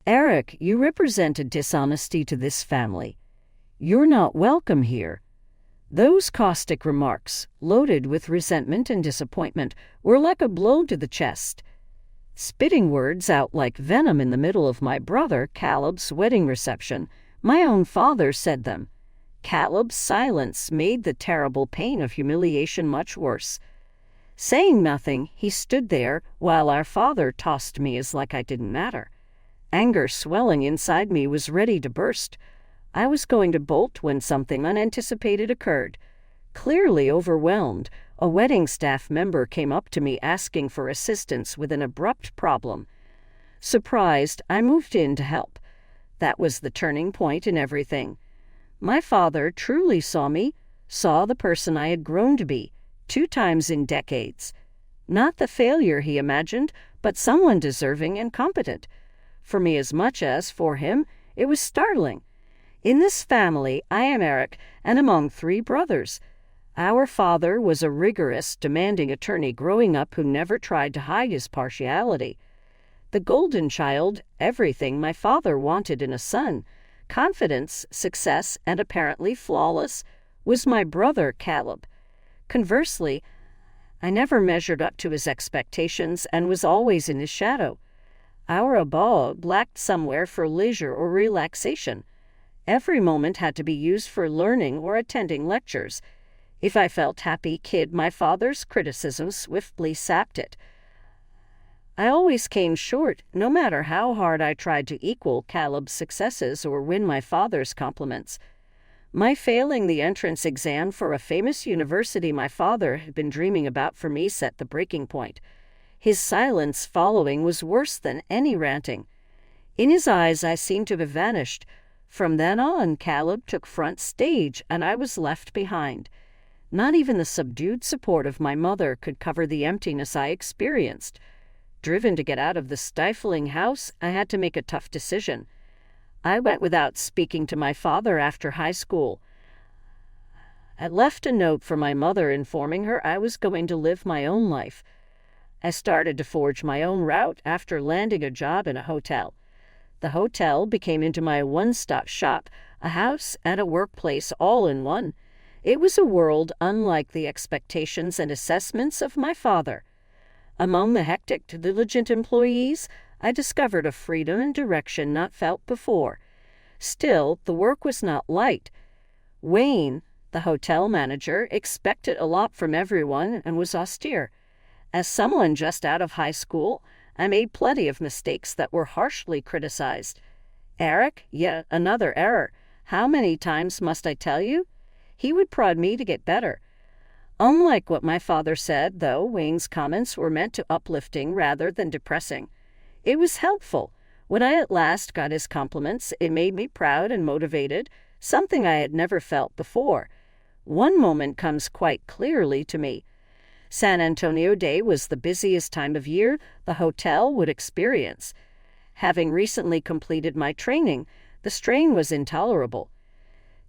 Eric, you represented dishonesty to this family. You're not welcome here. Those caustic remarks, loaded with resentment and disappointment, were like a blow to the chest. Spitting words out like venom in the middle of my brother Caleb's wedding reception, my own father said them. Caleb's silence made the terrible pain of humiliation much worse. Saying nothing, he stood there while our father tossed me as like I didn't matter. Anger swelling inside me was ready to burst. I was going to bolt when something unanticipated occurred. Clearly overwhelmed, a wedding staff member came up to me asking for assistance with an abrupt problem. Surprised, I moved in to help. That was the turning point in everything. My father truly saw me, saw the person I had grown to be, 2 times in decades. Not the failure he imagined, but someone deserving and competent. For me as much as for him, it was startling. In this family, I am Eric, and among 3 brothers. Our father was a rigorous, demanding attorney growing up who never tried to hide his partiality. The golden child, everything my father wanted in a son, confidence, success, and apparently flawless, was my brother Caleb. Conversely, I never measured up to his expectations and was always in his shadow. Our abode lacked somewhere for leisure or relaxation. Every moment had to be used for learning or attending lectures. If I felt happy kid, my father's criticism swiftly sapped it. I always came short, no matter how hard I tried to equal Caleb's successes or win my father's compliments. My failing the entrance exam for a famous university my father had been dreaming about for me set the breaking point. His silence following was worse than any ranting. In his eyes I seemed to have vanished. From then on, Caleb took front stage, and I was left behind. Not even the subdued support of my mother could cover the emptiness I experienced. Driven to get out of the stifling house, I had to make a tough decision. I went without speaking to my father after high school. I left a note for my mother informing her I was going to live my own life. I started to forge my own route after landing a job in a hotel. The hotel became into my one-stop shop, a house and a workplace all in one. It was a world unlike the expectations and assessments of my father. Among the hectic, diligent employees, I discovered a freedom and direction not felt before. Still, the work was not light. Wayne, the hotel manager, expected a lot from everyone and was austere. As someone just out of high school, I made plenty of mistakes that were harshly criticized. Eric, yet another error. How many times must I tell you? He would prod me to get better. Unlike what my father said, though, Wayne's comments were meant to uplifting rather than depressing. It was helpful. When I at last got his compliments, it made me proud and motivated, something I had never felt before. One moment comes quite clearly to me. San Antonio Day was the busiest time of year the hotel would experience. Having recently completed my training, the strain was intolerable.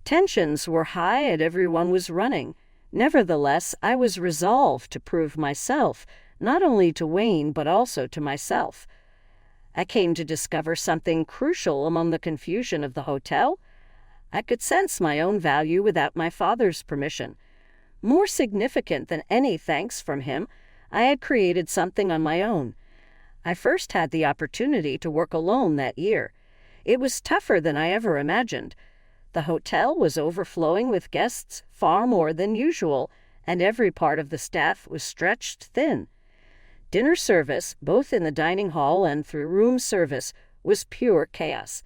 Tensions were high and everyone was running. Nevertheless, I was resolved to prove myself, not only to Wayne but also to myself. I came to discover something crucial among the confusion of the hotel. I could sense my own value without my father's permission. More significant than any thanks from him, I had created something on my own. I first had the opportunity to work alone that year. It was tougher than I ever imagined. The hotel was overflowing with guests, far more than usual, and every part of the staff was stretched thin. Dinner service, both in the dining hall and through room service, was pure chaos.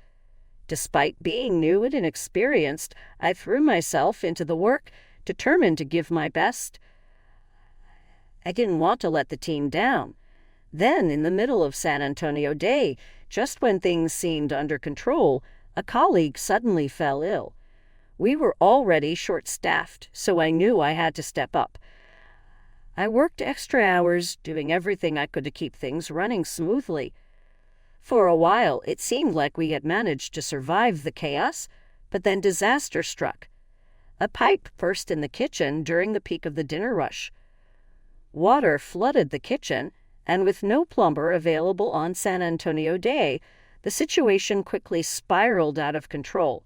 Despite being new and inexperienced, I threw myself into the work, determined to give my best. I didn't want to let the team down. Then, in the middle of San Antonio Day, just when things seemed under control, a colleague suddenly fell ill. We were already short-staffed, so I knew I had to step up. I worked extra hours, doing everything I could to keep things running smoothly. For a while, it seemed like we had managed to survive the chaos, but then disaster struck. A pipe burst in the kitchen during the peak of the dinner rush. Water flooded the kitchen, and with no plumber available on San Antonio Day, the situation quickly spiraled out of control.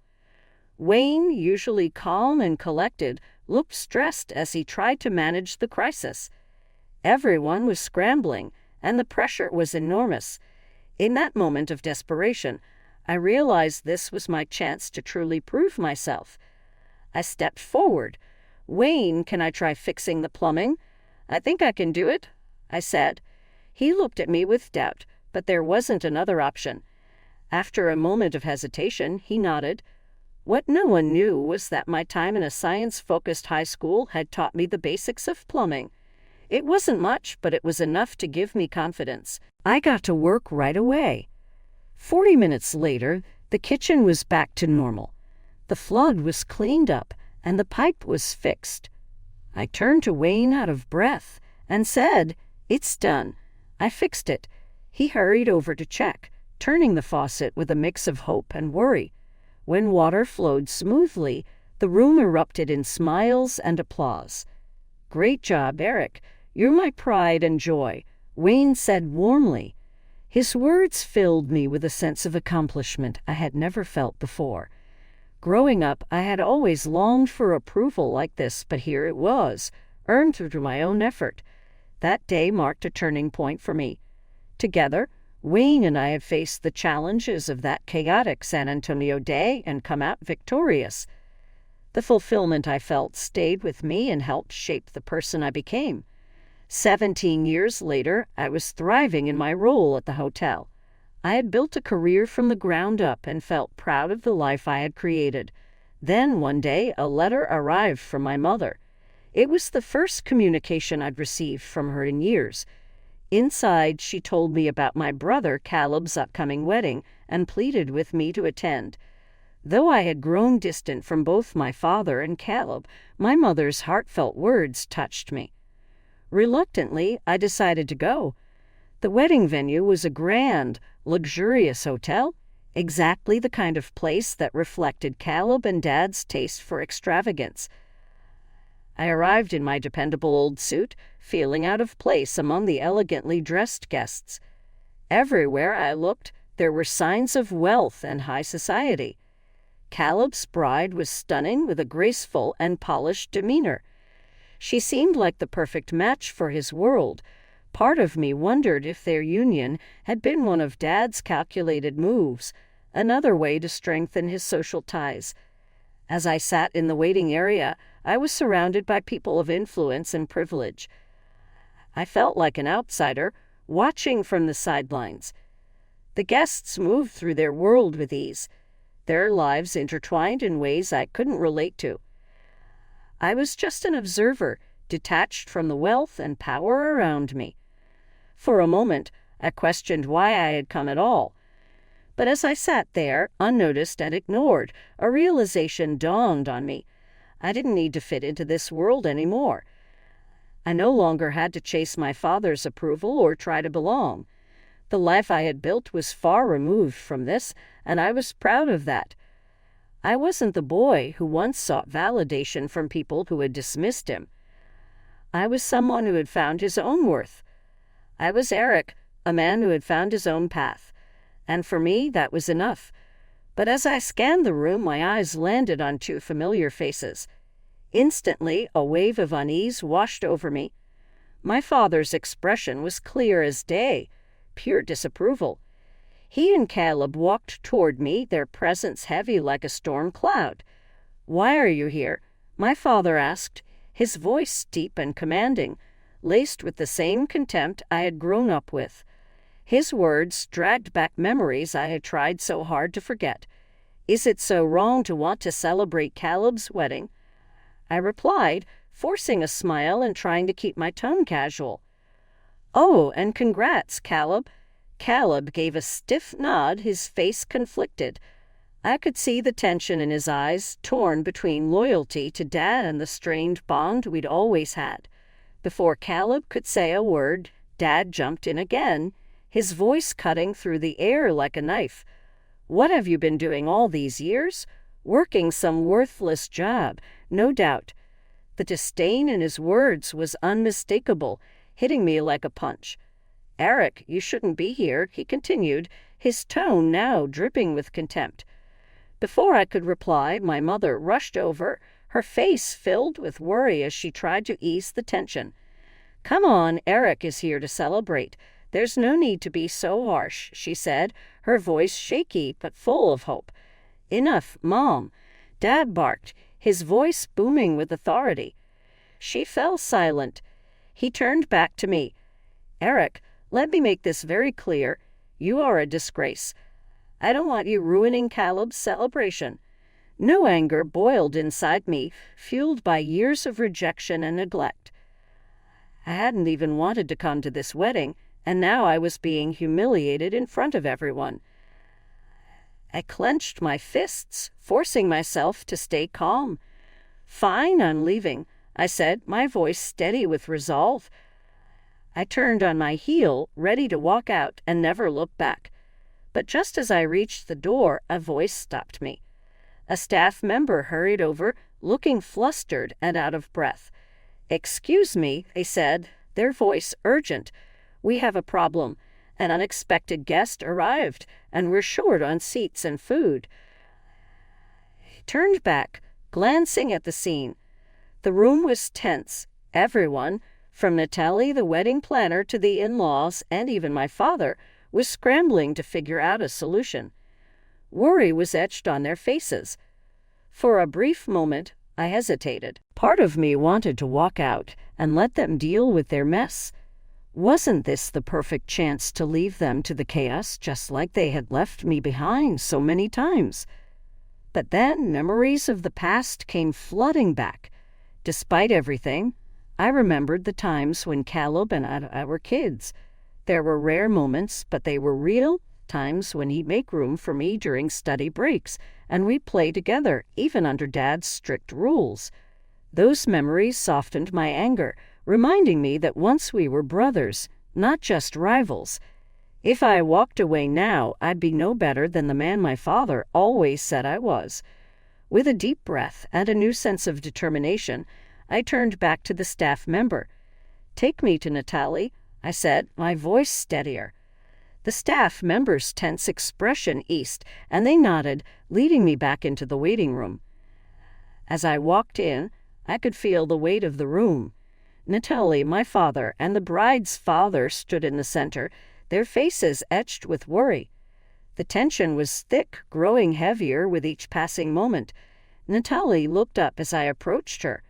Wayne, usually calm and collected, looked stressed as he tried to manage the crisis. Everyone was scrambling, and the pressure was enormous. In that moment of desperation, I realized this was my chance to truly prove myself. I stepped forward. "Wayne, can I try fixing the plumbing?" "I think I can do it," I said. He looked at me with doubt, but there wasn't another option. After a moment of hesitation, he nodded. What no one knew was that my time in a science-focused high school had taught me the basics of plumbing. It wasn't much, but it was enough to give me confidence. I got to work right away. 40 minutes later, the kitchen was back to normal. The flood was cleaned up, and the pipe was fixed. I turned to Wayne out of breath and said, "It's done. I fixed it." He hurried over to check, turning the faucet with a mix of hope and worry. When water flowed smoothly, the room erupted in smiles and applause. "Great job, Eric. You're my pride and joy," Wayne said warmly. His words filled me with a sense of accomplishment I had never felt before. Growing up, I had always longed for approval like this, but here it was, earned through my own effort. That day marked a turning point for me. Together, Wayne and I had faced the challenges of that chaotic San Antonio day and come out victorious. The fulfillment I felt stayed with me and helped shape the person I became. 17 years later, I was thriving in my role at the hotel. I had built a career from the ground up and felt proud of the life I had created. Then, one day, a letter arrived from my mother. It was the first communication I'd received from her in years. Inside, she told me about my brother Caleb's upcoming wedding and pleaded with me to attend. Though I had grown distant from both my father and Caleb, my mother's heartfelt words touched me. Reluctantly, I decided to go. The wedding venue was a grand, luxurious hotel, exactly the kind of place that reflected Caleb and Dad's taste for extravagance. I arrived in my dependable old suit, feeling out of place among the elegantly dressed guests. Everywhere I looked, there were signs of wealth and high society. Caleb's bride was stunning with a graceful and polished demeanor. She seemed like the perfect match for his world. Part of me wondered if their union had been one of Dad's calculated moves, another way to strengthen his social ties. As I sat in the waiting area, I was surrounded by people of influence and privilege. I felt like an outsider, watching from the sidelines. The guests moved through their world with ease, their lives intertwined in ways I couldn't relate to. I was just an observer, detached from the wealth and power around me. For a moment, I questioned why I had come at all. But as I sat there, unnoticed and ignored, a realization dawned on me. I didn't need to fit into this world anymore. I no longer had to chase my father's approval or try to belong. The life I had built was far removed from this, and I was proud of that. I wasn't the boy who once sought validation from people who had dismissed him. I was someone who had found his own worth. I was Eric, a man who had found his own path. And for me, that was enough. But as I scanned the room, my eyes landed on two familiar faces. Instantly, a wave of unease washed over me. My father's expression was clear as day, pure disapproval. He and Caleb walked toward me, their presence heavy like a storm cloud. "Why are you here?" my father asked, his voice deep and commanding, laced with the same contempt I had grown up with. His words dragged back memories I had tried so hard to forget. "Is it so wrong to want to celebrate Caleb's wedding?" I replied, forcing a smile and trying to keep my tone casual. "Oh, and congrats, Caleb." Caleb gave a stiff nod, his face conflicted. I could see the tension in his eyes, torn between loyalty to Dad and the strained bond we'd always had. Before Caleb could say a word, Dad jumped in again, his voice cutting through the air like a knife. "What have you been doing all these years? Working some worthless job, no doubt." The disdain in his words was unmistakable, hitting me like a punch. "Eric, you shouldn't be here," he continued, his tone now dripping with contempt. Before I could reply, my mother rushed over, her face filled with worry as she tried to ease the tension. "Come on, Eric is here to celebrate. There's no need to be so harsh," she said, her voice shaky but full of hope. "Enough, Mom," Dad barked, his voice booming with authority. She fell silent. He turned back to me. "Eric, let me make this very clear. You are a disgrace. I don't want you ruining Caleb's celebration." New anger boiled inside me, fueled by years of rejection and neglect. I hadn't even wanted to come to this wedding, and now I was being humiliated in front of everyone. I clenched my fists, forcing myself to stay calm. "Fine, I'm leaving," I said, my voice steady with resolve. I turned on my heel, ready to walk out and never look back. But just as I reached the door, a voice stopped me. A staff member hurried over, looking flustered and out of breath. "Excuse me," they said, their voice urgent. "We have a problem. An unexpected guest arrived, and we're short on seats and food." I turned back, glancing at the scene. The room was tense. Everyone, from Natalie, the wedding planner, to the in-laws, and even my father, was scrambling to figure out a solution. Worry was etched on their faces. For a brief moment, I hesitated. Part of me wanted to walk out and let them deal with their mess. Wasn't this the perfect chance to leave them to the chaos, just like they had left me behind so many times? But then memories of the past came flooding back. Despite everything, I remembered the times when Caleb and I were kids. There were rare moments, but they were real, times when he'd make room for me during study breaks, and we'd play together, even under Dad's strict rules. Those memories softened my anger, reminding me that once we were brothers, not just rivals. If I walked away now, I'd be no better than the man my father always said I was. With a deep breath and a new sense of determination, I turned back to the staff member. "Take me to Natalie," I said, my voice steadier. The staff member's tense expression eased, and they nodded, leading me back into the waiting room. As I walked in, I could feel the weight of the room. Natalie, my father, and the bride's father stood in the center, their faces etched with worry. The tension was thick, growing heavier with each passing moment. Natalie looked up as I approached her.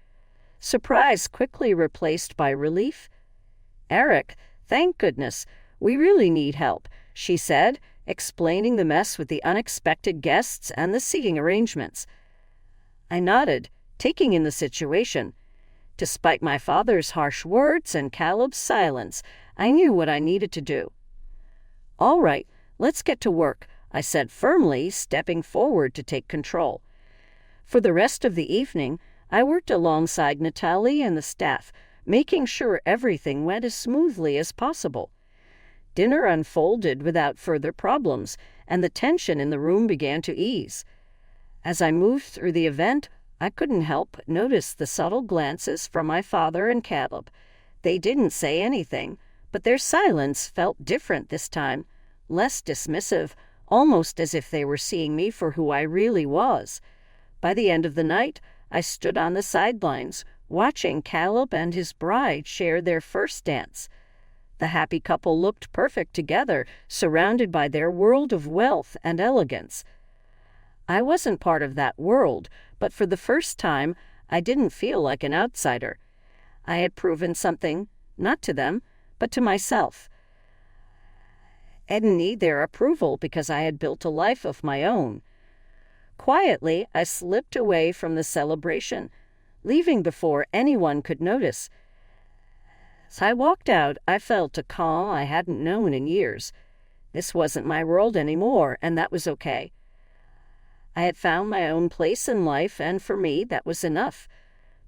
Surprise quickly replaced by relief. "Eric, thank goodness. We really need help," she said, explaining the mess with the unexpected guests and the seating arrangements. I nodded, taking in the situation. Despite my father's harsh words and Caleb's silence, I knew what I needed to do. "All right, let's get to work," I said firmly, stepping forward to take control. For the rest of the evening, I worked alongside Natalie and the staff, making sure everything went as smoothly as possible. Dinner unfolded without further problems, and the tension in the room began to ease. As I moved through the event, I couldn't help but notice the subtle glances from my father and Caleb. They didn't say anything, but their silence felt different this time, less dismissive, almost as if they were seeing me for who I really was. By the end of the night, I stood on the sidelines, watching Caleb and his bride share their first dance. The happy couple looked perfect together, surrounded by their world of wealth and elegance. I wasn't part of that world, but for the first time, I didn't feel like an outsider. I had proven something, not to them, but to myself. I didn't need their approval because I had built a life of my own. Quietly, I slipped away from the celebration, leaving before anyone could notice. As I walked out, I felt a calm I hadn't known in years. This wasn't my world anymore, and that was okay. I had found my own place in life, and for me, that was enough.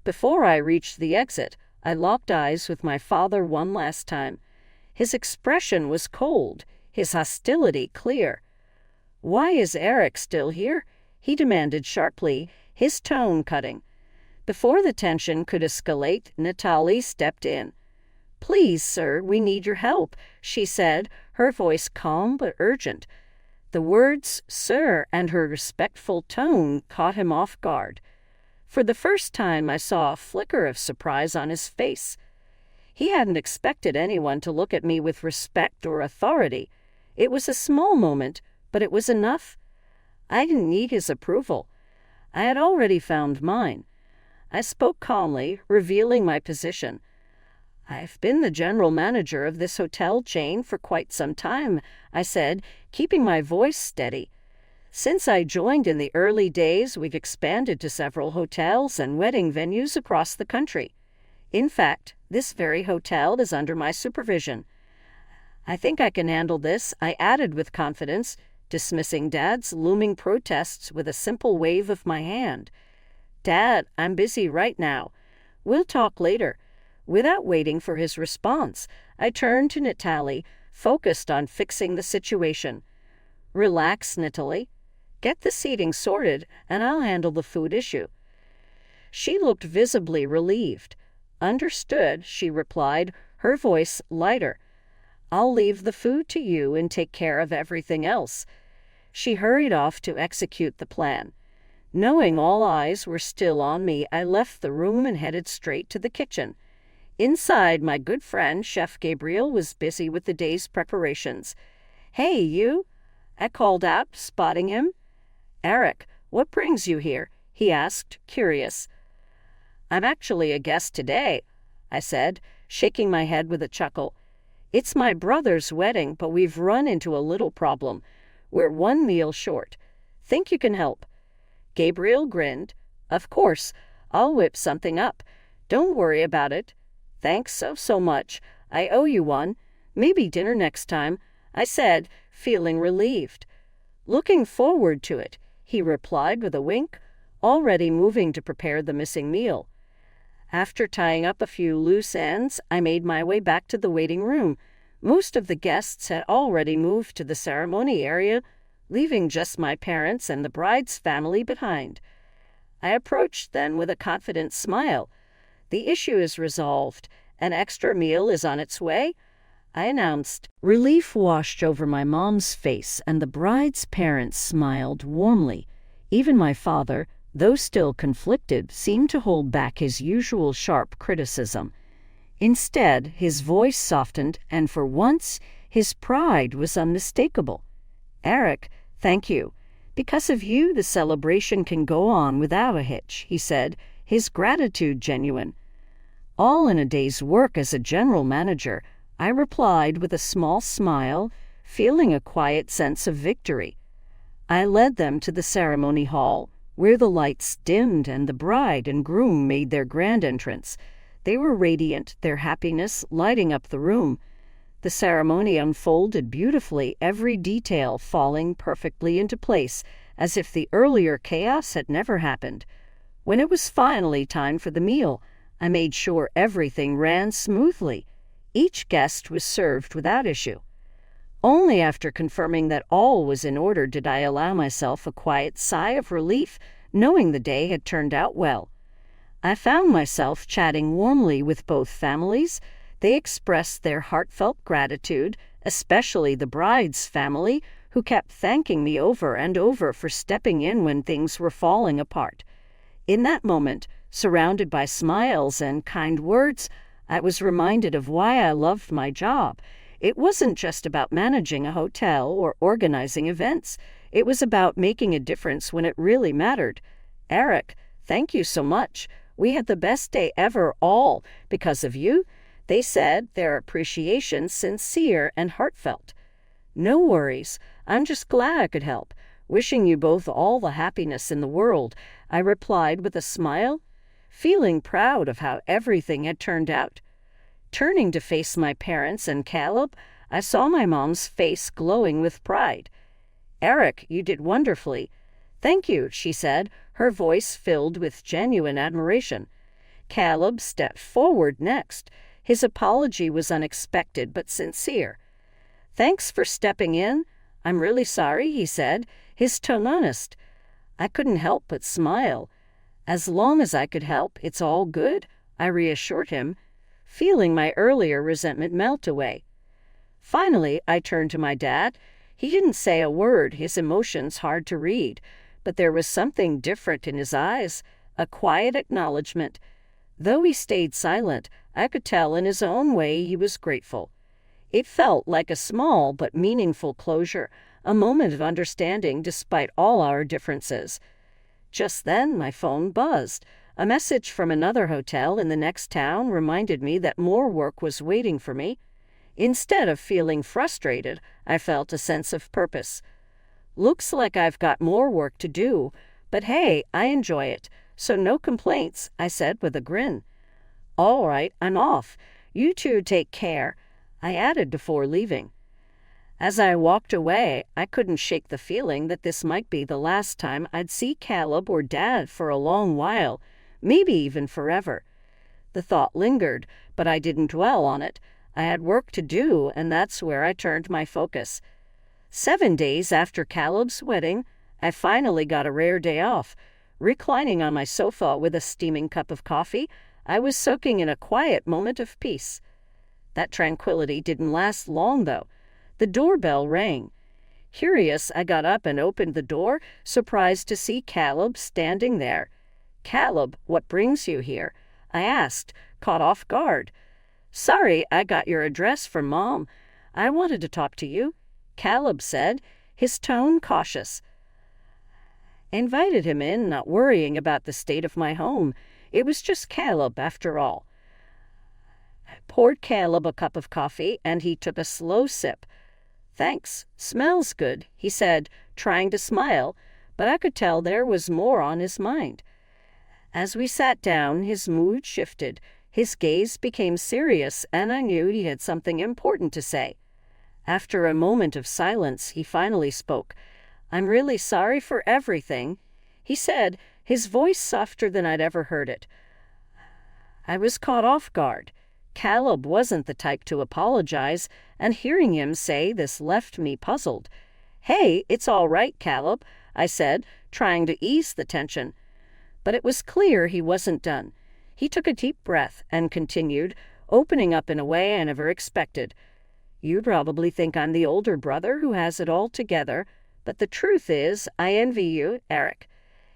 Before I reached the exit, I locked eyes with my father one last time. His expression was cold, his hostility clear. "Why is Eric still here?" he demanded sharply, his tone cutting. Before the tension could escalate, Natalie stepped in. "Please, sir, we need your help," she said, her voice calm but urgent. The words "sir" and her respectful tone caught him off guard. For the first time, I saw a flicker of surprise on his face. He hadn't expected anyone to look at me with respect or authority. It was a small moment, but it was enough. I didn't need his approval. I had already found mine. I spoke calmly, revealing my position. "I've been the general manager of this hotel chain for quite some time," I said, keeping my voice steady. "Since I joined in the early days, we've expanded to several hotels and wedding venues across the country. In fact, this very hotel is under my supervision. I think I can handle this," I added with confidence, dismissing Dad's looming protests with a simple wave of my hand. "Dad, I'm busy right now. We'll talk later." Without waiting for his response, I turned to Natalie, focused on fixing the situation. "Relax, Natalie. Get the seating sorted, and I'll handle the food issue." She looked visibly relieved. "Understood," she replied, her voice lighter. "I'll leave the food to you and take care of everything else." She hurried off to execute the plan. Knowing all eyes were still on me, I left the room and headed straight to the kitchen. Inside, my good friend, Chef Gabriel, was busy with the day's preparations. "Hey, you!" I called out, spotting him. "Eric, what brings you here?" he asked, curious. "I'm actually a guest today," I said, shaking my head with a chuckle. "It's my brother's wedding, but we've run into a little problem. We're one meal short. Think you can help?" Gabriel grinned. "Of course. I'll whip something up. Don't worry about it." "Thanks so much. I owe you one. Maybe dinner next time," I said, feeling relieved. "Looking forward to it," he replied with a wink, already moving to prepare the missing meal. After tying up a few loose ends, I made my way back to the waiting room. Most of the guests had already moved to the ceremony area, leaving just my parents and the bride's family behind. I approached them with a confident smile. "The issue is resolved. An extra meal is on its way," I announced. Relief washed over my mom's face, and the bride's parents smiled warmly. Even my father, though still conflicted, seemed to hold back his usual sharp criticism. Instead, his voice softened, and for once, his pride was unmistakable. "Eric, thank you. Because of you, the celebration can go on without a hitch," he said, his gratitude genuine. "All in a day's work as a general manager," I replied with a small smile, feeling a quiet sense of victory. I led them to the ceremony hall, where the lights dimmed and the bride and groom made their grand entrance. They were radiant, their happiness lighting up the room. The ceremony unfolded beautifully, every detail falling perfectly into place, as if the earlier chaos had never happened. When it was finally time for the meal, I made sure everything ran smoothly. Each guest was served without issue. Only after confirming that all was in order did I allow myself a quiet sigh of relief, knowing the day had turned out well. I found myself chatting warmly with both families. They expressed their heartfelt gratitude, especially the bride's family, who kept thanking me over and over for stepping in when things were falling apart. In that moment, surrounded by smiles and kind words, I was reminded of why I loved my job. It wasn't just about managing a hotel or organizing events. It was about making a difference when it really mattered. "Eric, thank you so much. We had the best day ever, all because of you," they said, their appreciation sincere and heartfelt. "No worries. I'm just glad I could help. Wishing you both all the happiness in the world," I replied with a smile, feeling proud of how everything had turned out. Turning to face my parents and Caleb, I saw my mom's face glowing with pride. "Eric, you did wonderfully." "Thank you," she said, her voice filled with genuine admiration. Caleb stepped forward next. His apology was unexpected but sincere. "Thanks for stepping in. I'm really sorry," he said, his tone honest. I couldn't help but smile. "As long as I could help, it's all good," I reassured him, feeling my earlier resentment melt away. Finally, I turned to my dad. He didn't say a word, his emotions hard to read, but there was something different in his eyes, a quiet acknowledgement. Though he stayed silent, I could tell in his own way he was grateful. It felt like a small but meaningful closure, a moment of understanding despite all our differences. Just then my phone buzzed. A message from another hotel in the next town reminded me that more work was waiting for me. Instead of feeling frustrated, I felt a sense of purpose. Looks like I've got more work to do, but hey, I enjoy it, so no complaints, I said with a grin. All right, I'm off. You two take care, I added before leaving. As I walked away, I couldn't shake the feeling that this might be the last time I'd see Caleb or Dad for a long while, maybe even forever. The thought lingered, but I didn't dwell on it. I had work to do, and that's where I turned my focus. 7 days after Caleb's wedding, I finally got a rare day off. Reclining on my sofa with a steaming cup of coffee, I was soaking in a quiet moment of peace. That tranquility didn't last long, though. The doorbell rang. Curious, I got up and opened the door, surprised to see Caleb standing there. "Caleb, what brings you here?" I asked, caught off guard. "Sorry, I got your address from Mom. I wanted to talk to you," Caleb said, his tone cautious. I invited him in, not worrying about the state of my home. It was just Caleb, after all. I poured Caleb a cup of coffee, and he took a slow sip. "Thanks, smells good," he said, trying to smile, but I could tell there was more on his mind. As we sat down, his mood shifted. His gaze became serious, and I knew he had something important to say. After a moment of silence, he finally spoke. "I'm really sorry for everything," he said, his voice softer than I'd ever heard it. I was caught off guard. Caleb wasn't the type to apologize, and hearing him say this left me puzzled. "Hey, it's all right, Caleb," I said, trying to ease the tension. But it was clear he wasn't done. He took a deep breath and continued, opening up in a way I never expected. "You probably think I'm the older brother who has it all together, but the truth is, I envy you, Eric."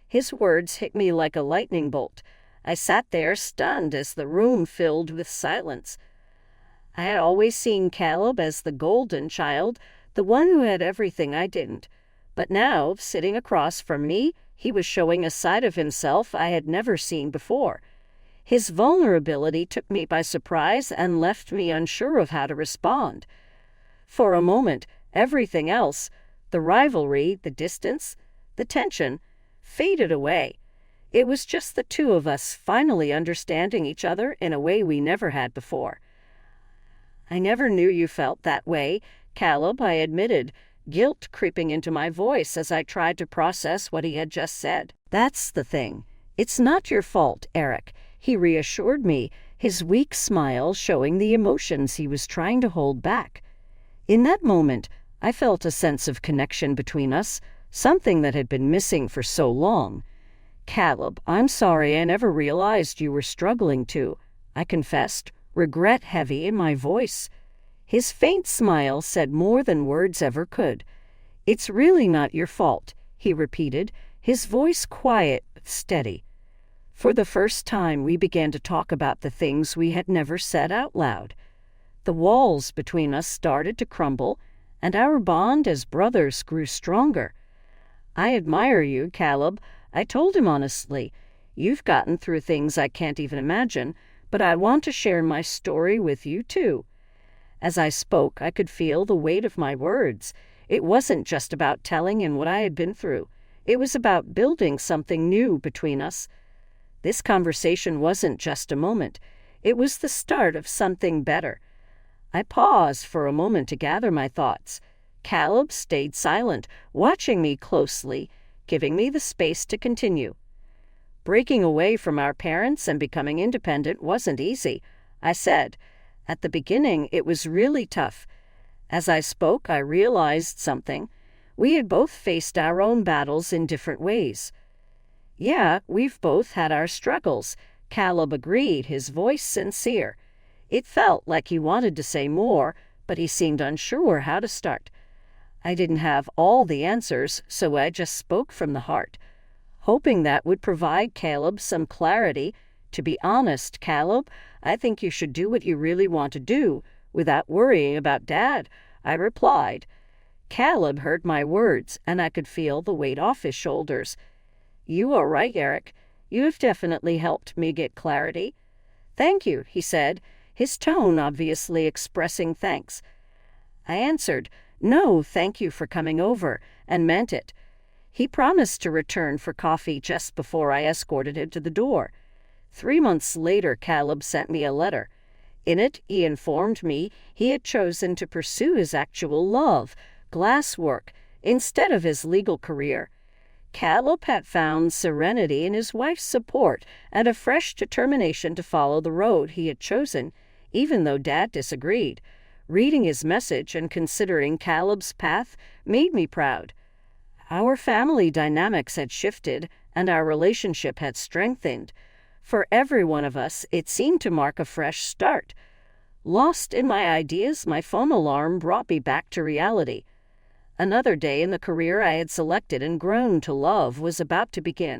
His words hit me like a lightning bolt. I sat there stunned as the room filled with silence. I had always seen Caleb as the golden child, the one who had everything I didn't. But now, sitting across from me, he was showing a side of himself I had never seen before. His vulnerability took me by surprise and left me unsure of how to respond. For a moment, everything else, the rivalry, the distance, the tension, faded away. It was just the two of us finally understanding each other in a way we never had before. "I never knew you felt that way, Caleb," I admitted, guilt creeping into my voice as I tried to process what he had just said. "That's the thing. It's not your fault, Eric," he reassured me, his weak smile showing the emotions he was trying to hold back. In that moment, I felt a sense of connection between us, something that had been missing for so long. "Caleb, I'm sorry I never realized you were struggling too," I confessed, regret heavy in my voice. His faint smile said more than words ever could. "It's really not your fault," he repeated, his voice quiet but steady. For the first time, we began to talk about the things we had never said out loud. The walls between us started to crumble, and our bond as brothers grew stronger. "I admire you, Caleb," I told him honestly. "You've gotten through things I can't even imagine, but I want to share my story with you too." As I spoke, I could feel the weight of my words. It wasn't just about telling him what I had been through. It was about building something new between us. This conversation wasn't just a moment. It was the start of something better. I paused for a moment to gather my thoughts. Caleb stayed silent, watching me closely, giving me the space to continue. "Breaking away from our parents and becoming independent wasn't easy," I said. "At the beginning, it was really tough." As I spoke, I realized something. We had both faced our own battles in different ways. "Yeah, we've both had our struggles," Caleb agreed, his voice sincere. It felt like he wanted to say more, but he seemed unsure how to start. I didn't have all the answers, so I just spoke from the heart, hoping that would provide Caleb some clarity. To be honest, Caleb, I think you should do what you really want to do, without worrying about Dad, I replied. Caleb heard my words, and I could feel the weight off his shoulders. You are right, Eric. You have definitely helped me get clarity. Thank you, he said, his tone obviously expressing thanks. I answered, no, thank you for coming over, and meant it. He promised to return for coffee just before I escorted him to the door. 3 months later, Caleb sent me a letter. In it, he informed me he had chosen to pursue his actual love, glasswork, instead of his legal career. Caleb had found serenity in his wife's support and a fresh determination to follow the road he had chosen, even though Dad disagreed. Reading his message and considering Caleb's path made me proud. Our family dynamics had shifted, and our relationship had strengthened. For every one of us, it seemed to mark a fresh start. Lost in my ideas, my phone alarm brought me back to reality. Another day in the career I had selected and grown to love was about to begin.